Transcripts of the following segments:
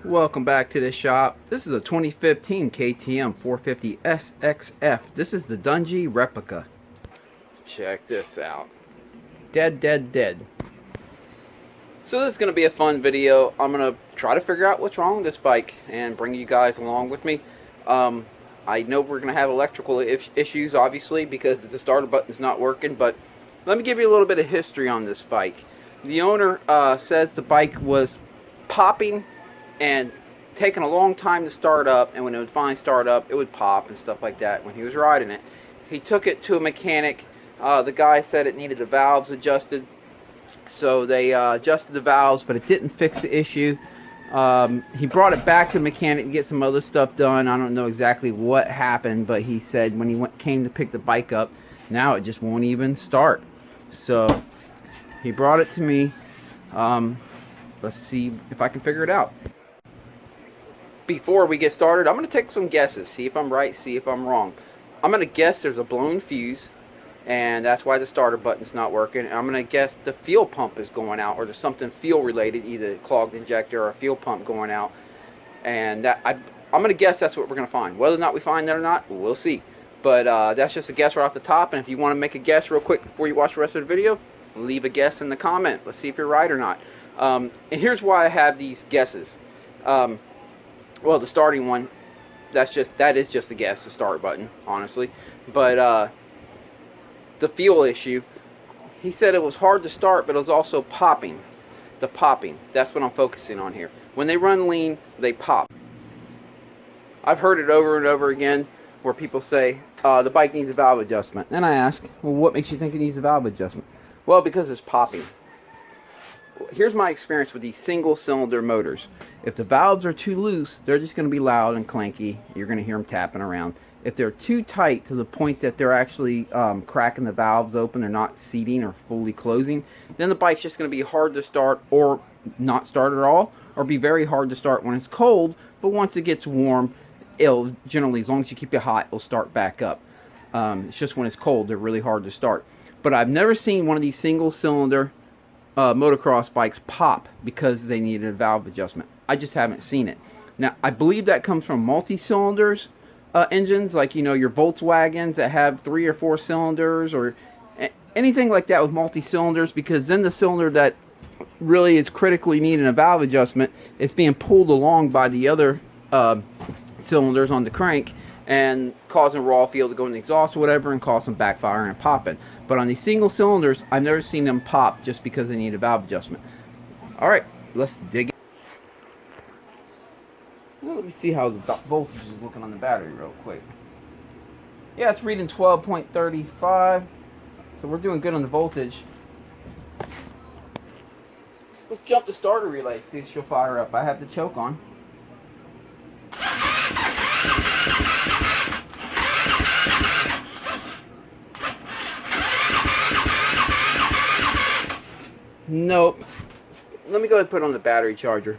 Welcome back to the shop. This is a 2015 KTM 450 SXF. This is the Dungey replica. Check this out. Dead. So this is going to be a fun video. I'm going to try to figure out what's wrong with this bike and bring you guys along with me. I know we're going to have electrical issues, obviously, because the starter button's not working, but let me give you a little bit of history on this bike. The owner says the bike was popping and taking a long time to start up, and when it would finally start up, it would pop and stuff like that when he was riding it. He took it to a mechanic. The guy said it needed the valves adjusted, so they adjusted the valves, but it didn't fix the issue. He brought it back to the mechanic to get some other stuff done. I don't know exactly what happened, but he said when he came to pick the bike up, now it just won't even start. So he brought it to me. Let's see if I can figure it out. Before we get started, I'm going to take some guesses, see if I'm right, see if I'm wrong. I'm going to guess there's a blown fuse, and that's why the starter button's not working. I'm going to guess the fuel pump is going out, or there's something fuel related, either clogged injector or a fuel pump going out. And that I'm going to guess that's what we're going to find. Whether or not we find that or not, we'll see. But that's just a guess right off the top, and if you want to make a guess real quick before you watch the rest of the video, leave a guess in the comment. Let's see if you're right or not. And here's why I have these guesses. Well, the starting one, that is just a guess, the start button, honestly. But the fuel issue, he said it was hard to start, but it was also popping. The popping, that's what I'm focusing on here. When they run lean, they pop. I've heard it over and over again where people say the bike needs a valve adjustment. And I ask, well, what makes you think it needs a valve adjustment? Well, because it's popping. Here's my experience with these single cylinder motors. If the valves are too loose, they're just going to be loud and clanky. You're going to hear them tapping around. If they're too tight to the point that they're actually cracking the valves open, they're not seating or fully closing, then the bike's just going to be hard to start, or not start at all, or be very hard to start when it's cold, but once it gets warm, it'll generally, as long as you keep it hot, it'll start back up. It's just when it's cold, they're really hard to start. But I've never seen one of these single cylinder motocross bikes pop because they needed a valve adjustment. I just haven't seen it. Now, I believe that comes from multi-cylinders engines, like, you know, your Volkswagens that have 3 or 4 cylinders, or anything like that with multi-cylinders, because then the cylinder that really is critically needing a valve adjustment is being pulled along by the other cylinders on the crank and causing raw fuel to go in the exhaust or whatever and cause some backfiring and popping. But on these single cylinders, I've never seen them pop just because they need a valve adjustment. Alright, let's dig it. Well, let me see how the voltage is looking on the battery real quick. Yeah, it's reading 12.35, so we're doing good on the voltage. Let's jump the starter relay, see if she'll fire up. I have the choke on. Nope. Let me go ahead and put on the battery charger.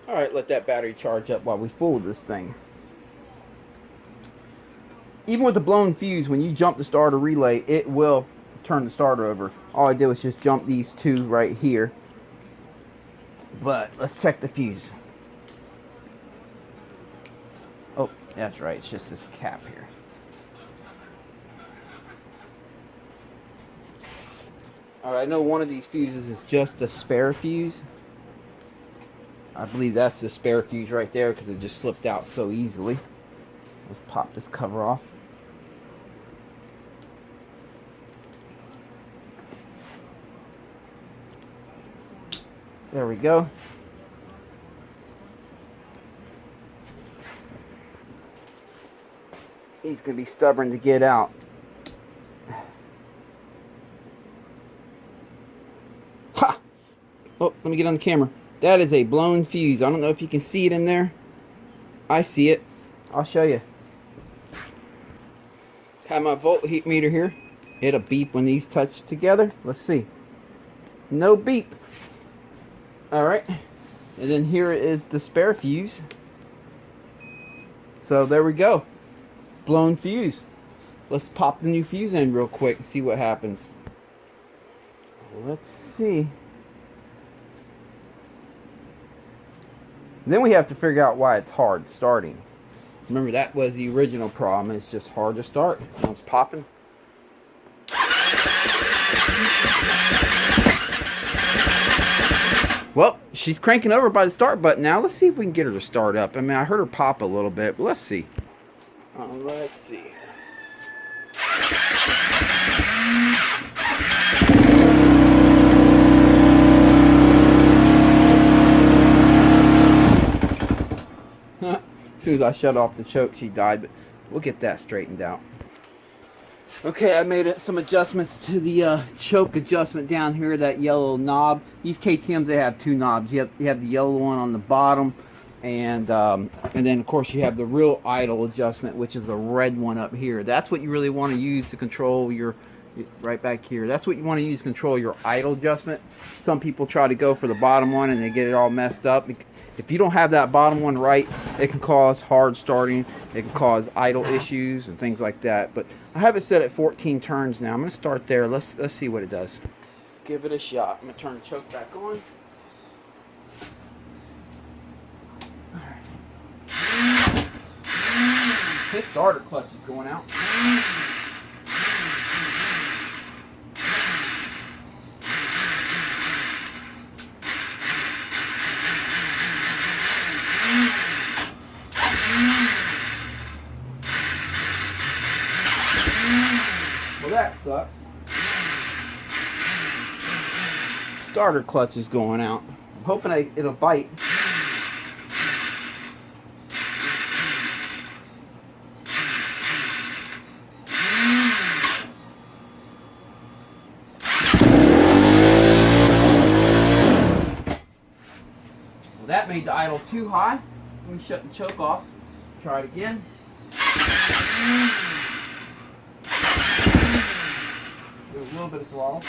Alright, let that battery charge up while we fool this thing. Even with the blown fuse, when you jump the starter relay, it will turn the starter over. All I did was just jump these two right here. But let's check the fuse. Oh, that's right. It's just this cap here. Alright, I know one of these fuses is just a spare fuse. I believe that's the spare fuse right there because it just slipped out so easily. Let's pop this cover off. There we go. He's going to be stubborn to get out. Ha! Oh, let me get on the camera. That is a blown fuse. I don't know if you can see it in there. I see it. I'll show you. Have my volt heat meter here. It'll beep when these touch together. Let's see. No beep. Alright. And then here is the spare fuse. So there we go. Blown fuse. Let's pop the new fuse in real quick and see what happens. Let's see. Then we have to figure out why it's hard starting. Remember, that was the original problem. It's just hard to start. Now it's popping. Well, she's cranking over by the start button now. Let's see if we can get her to start up. I mean, I heard her pop a little bit, but let's see. Let's see. As soon as I shut off the choke, she died, but we'll get that straightened out. Okay, I made some adjustments to the choke adjustment down here, that yellow knob. These KTMs, they have two knobs. You have the yellow one on the bottom, and then of course you have the real idle adjustment, which is the red one up here. That's what you really want to use to control your, right back here. That's what you want to use to control your idle adjustment. Some people try to go for the bottom one and they get it all messed up. If you don't have that bottom one right, it can cause hard starting. It can cause idle issues and things like that. But I have it set at 14 turns now. I'm going to start there. Let's see what it does. Let's give it a shot. I'm going to turn the choke back on. His starter clutch is going out. Well, that sucks. Starter clutch is going out. I'm hoping it'll bite. Well, that made the idle too high. Let me shut the choke off. Try it again. Do a little bit of throttle.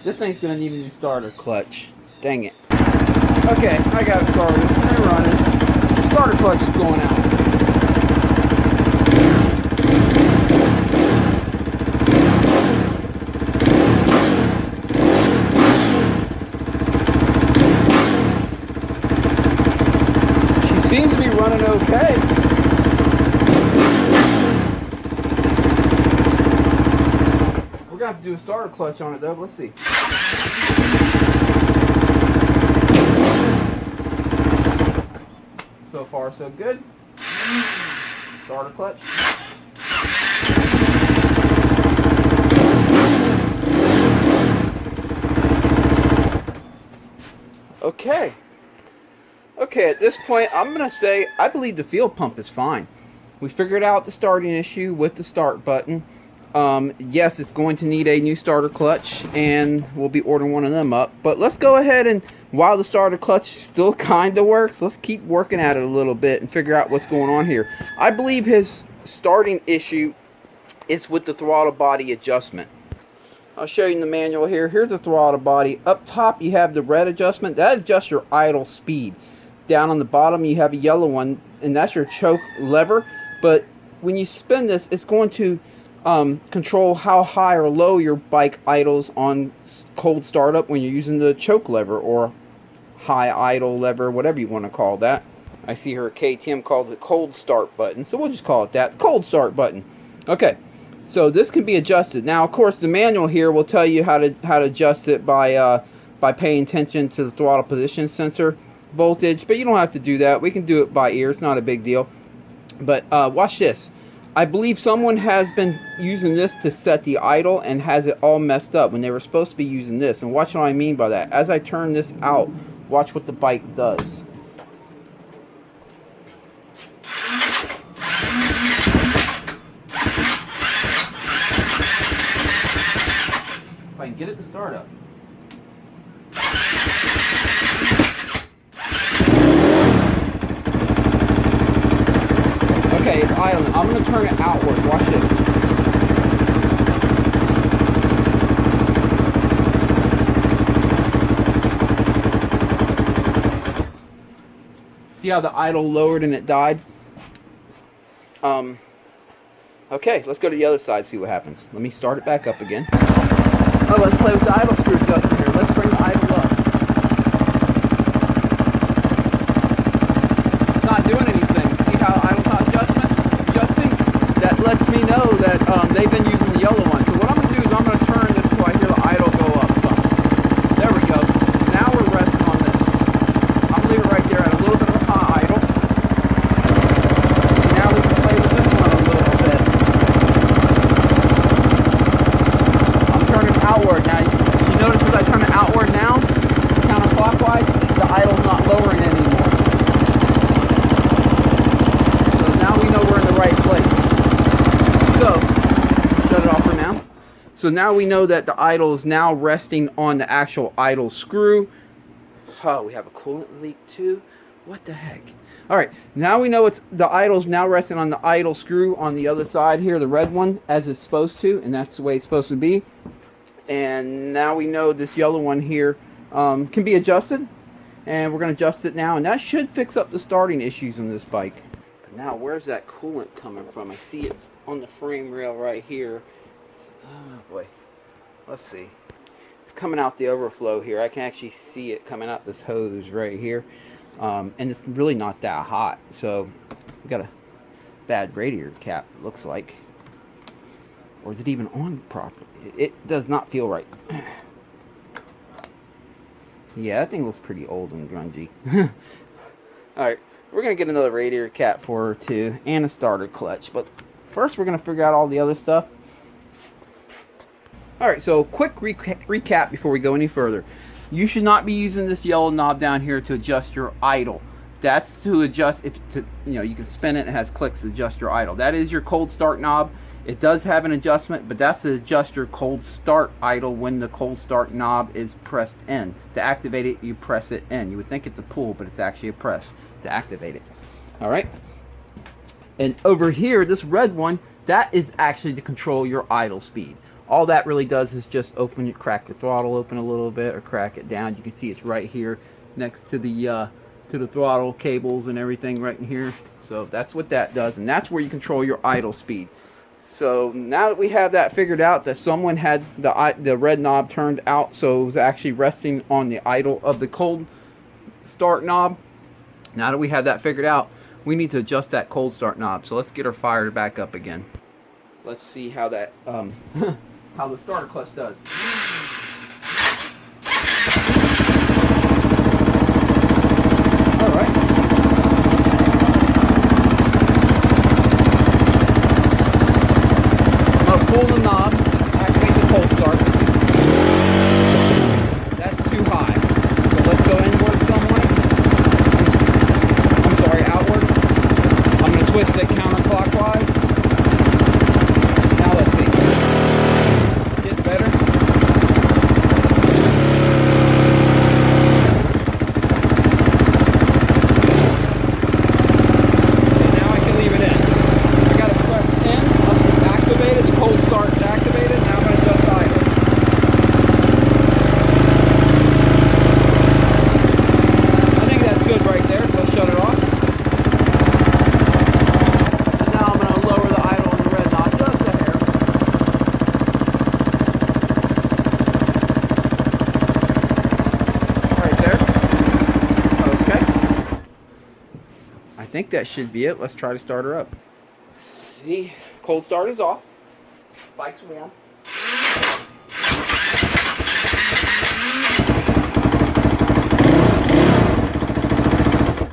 This thing's gonna need a new starter clutch. Dang it. Okay, I got it started. We're running. The starter clutch is going out. Seems to be running okay. We're gonna have to do a starter clutch on it though. Let's see. So far, so good. Starter clutch. Okay. Okay, at this point, I'm going to say I believe the fuel pump is fine. We figured out the starting issue with the start button. Yes, it's going to need a new starter clutch, and we'll be ordering one of them up. But let's go ahead and, while the starter clutch still kind of works, let's keep working at it a little bit and figure out what's going on here. I believe his starting issue is with the throttle body adjustment. I'll show you in the manual here. Here's the throttle body. Up top, you have the red adjustment. That adjusts your idle speed. Down on the bottom you have a yellow one, and that's your choke lever. But when you spin this, it's going to control how high or low your bike idles on cold startup when you're using the choke lever or high idle lever, whatever you want to call that. I see here KTM calls it cold start button, so we'll just call it that, the cold start button. Okay, so this can be adjusted. Now, of course, the manual here will tell you how to adjust it by paying attention to the throttle position sensor voltage, but you don't have to do that. We can do it by ear. It's not a big deal. But watch this. I believe someone has been using this to set the idle and has it all messed up when they were supposed to be using this. And watch what I mean by that. As I turn this out, watch what the bike does. If I can get it to start up. Okay, it's idling. I'm going to turn it outward. Watch this. See how the idle lowered and it died? Okay, let's go to the other side, see what happens. Let me start it back up again. Oh, let's play with the idle screw adjustment here. Let's bring the idle up. It's not doing anything. See how idle's not adjusting? That lets me know that they've been using the yellow one. So what I'm going to do is I'm going to turn this so I hear the idle go up some. There we go. Now we're resting on this. I'm going to leave it right there at a little bit of a high idle. And now we can play with this one a little bit. I'm turning outward. Now you notice as I turn it outward now, counterclockwise, the idle's not lowering anymore. So now we know we're in the right place. So, shut it off for now. So now we know that the idle is now resting on the actual idle screw. Oh, we have a coolant leak too. What the heck? All right, now we know the idle's now resting on the idle screw on the other side here, the red one, as it's supposed to, and that's the way it's supposed to be. And now we know this yellow one here can be adjusted, and we're going to adjust it now, and that should fix up the starting issues on this bike. But now, where's that coolant coming from? I see it's on the frame rail right here. Oh boy, let's see. It's coming out the overflow here. I can actually see it coming out this hose right here, and it's really not that hot. So we got a bad radiator cap, it looks like. Or is it even on properly? It does not feel right. Yeah, that thing looks pretty old and grungy. Alright, we're going to get another radiator cap for her too, and a starter clutch. But first we're going to figure out all the other stuff. Alright, so quick recap before we go any further. You should not be using this yellow knob down here to adjust your idle. That's to adjust, you can spin it and it has clicks to adjust your idle. That is your cold start knob. It does have an adjustment, but that's to adjust your cold start idle when the cold start knob is pressed in. To activate it, you press it in. You would think it's a pull, but it's actually a press to activate it. All right. And over here, this red one, that is actually to control your idle speed. All that really does is just crack your throttle open a little bit, or crack it down. You can see it's right here next to the throttle cables and everything right in here. So that's what that does, and that's where you control your idle speed. So now that we have that figured out, that someone had the red knob turned out so it was actually resting on the idle of the cold start knob. Now that we have that figured out, we need to adjust that cold start knob. So let's get her fired back up again. Let's see how that how the starter clutch does. All right. Pull the knob, activate the cold start. That's too high. So let's go inward somewhere. I'm sorry, outward. I'm going to twist it counterclockwise. Now let's see. Get better. And now I can leave it in. I got to press in, activated, the cold start is activated. Now I'm going to adjust idle. I think that's good right there. Let's shut it off. And now I'm going to lower the idle on the red knob just a hair. Right there. Okay. I think that should be it. Let's try to start her up. See, cold start is off. Bike's warm.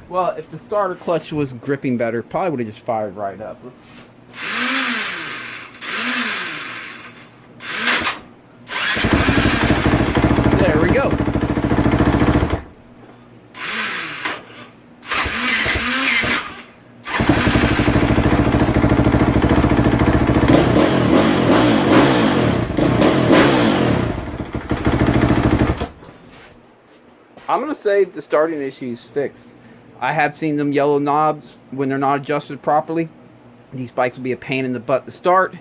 Well, if the starter clutch was gripping better, probably would have just fired right up. There we go. I'm going to say the starting issue is fixed. I have seen them yellow knobs when they're not adjusted properly. These bikes will be a pain in the butt to start.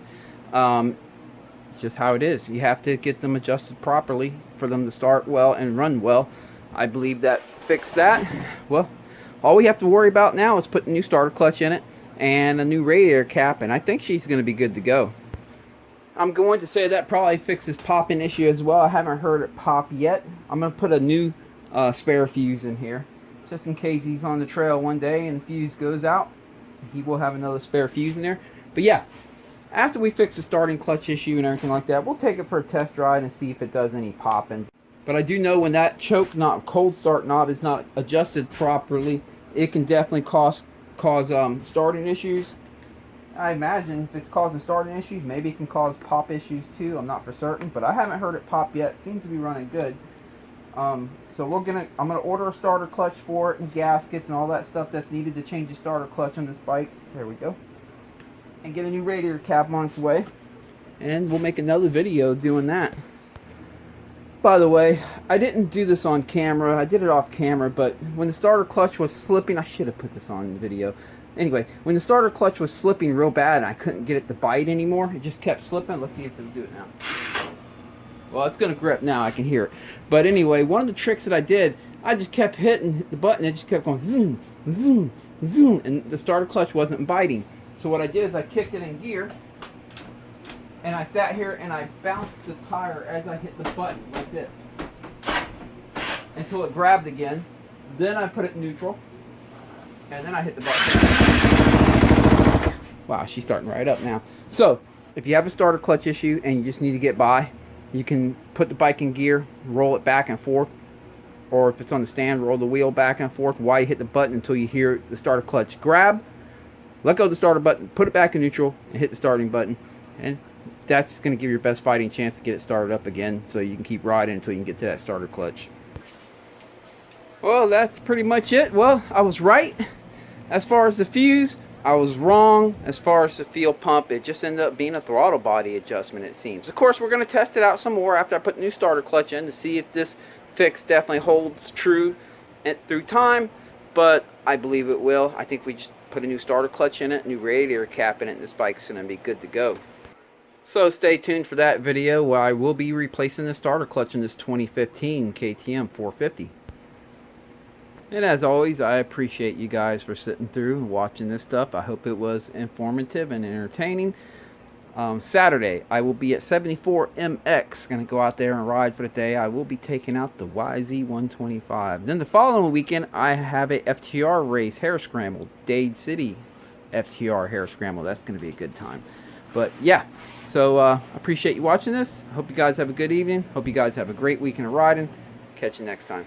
It's just how it is. You have to get them adjusted properly for them to start well and run well. I believe that fixed that. Well, all we have to worry about now is putting a new starter clutch in it. and a new radiator cap, and I think she's going to be good to go. I'm going to say that probably fixes popping issue as well. I haven't heard it pop yet. I'm going to put a new spare fuse in here, just in case he's on the trail one day and the fuse goes out. He will have another spare fuse in there. But yeah, after we fix the starting clutch issue and everything like that, we'll take it for a test drive and see if it does any popping. But I do know when that choke knot, cold start knot, is not adjusted properly, it can definitely cause starting issues. I imagine if it's causing starting issues, maybe it can cause pop issues too. I'm not for certain, but I haven't heard it pop yet. It seems to be running good. So I'm gonna order a starter clutch for it and gaskets and all that stuff that's needed to change the starter clutch on this bike. There we go. And get a new radiator cap on its way. And we'll make another video doing that. By the way, I didn't do this on camera. I did it off camera, but when the starter clutch was slipping, I should have put this on the video. Anyway, when the starter clutch was slipping real bad and I couldn't get it to bite anymore, it just kept slipping. Let's see if it'll do it now. Well, it's going to grip now. I can hear it. But anyway, one of the tricks that I did, I just kept hitting the button. It just kept going zoom, zoom, zoom, and the starter clutch wasn't biting. So what I did is I kicked it in gear, and I sat here and I bounced the tire as I hit the button like this until it grabbed again. Then I put it in neutral, and then I hit the button. Wow, she's starting right up now. So if you have a starter clutch issue and you just need to get by, you can put the bike in gear, roll it back and forth, or if it's on the stand, roll the wheel back and forth while you hit the button until you hear the starter clutch grab. Let go of the starter button, put it back in neutral, and hit the starting button. And that's going to give you your best fighting chance to get it started up again, so you can keep riding until you can get to that starter clutch. Well, that's pretty much it. Well, I was right as far as the fuse. I was wrong as far as the fuel pump. It just ended up being a throttle body adjustment, it seems. Of course, we're going to test it out some more after I put the new starter clutch in to see if this fix definitely holds true through time, but I believe it will. I think we just put a new starter clutch in it, new radiator cap in it, and this bike's going to be good to go. So stay tuned for that video where I will be replacing the starter clutch in this 2015 KTM 450. And as always, I appreciate you guys for sitting through and watching this stuff. I hope it was informative and entertaining. Saturday, I will be at 74MX. Going to go out there and ride for the day. I will be taking out the YZ125. Then the following weekend, I have a FTR race, Hare Scramble, Dade City FTR Hare Scramble. That's going to be a good time. But yeah, so I appreciate you watching this. Hope you guys have a good evening. Hope you guys have a great weekend of riding. Catch you next time.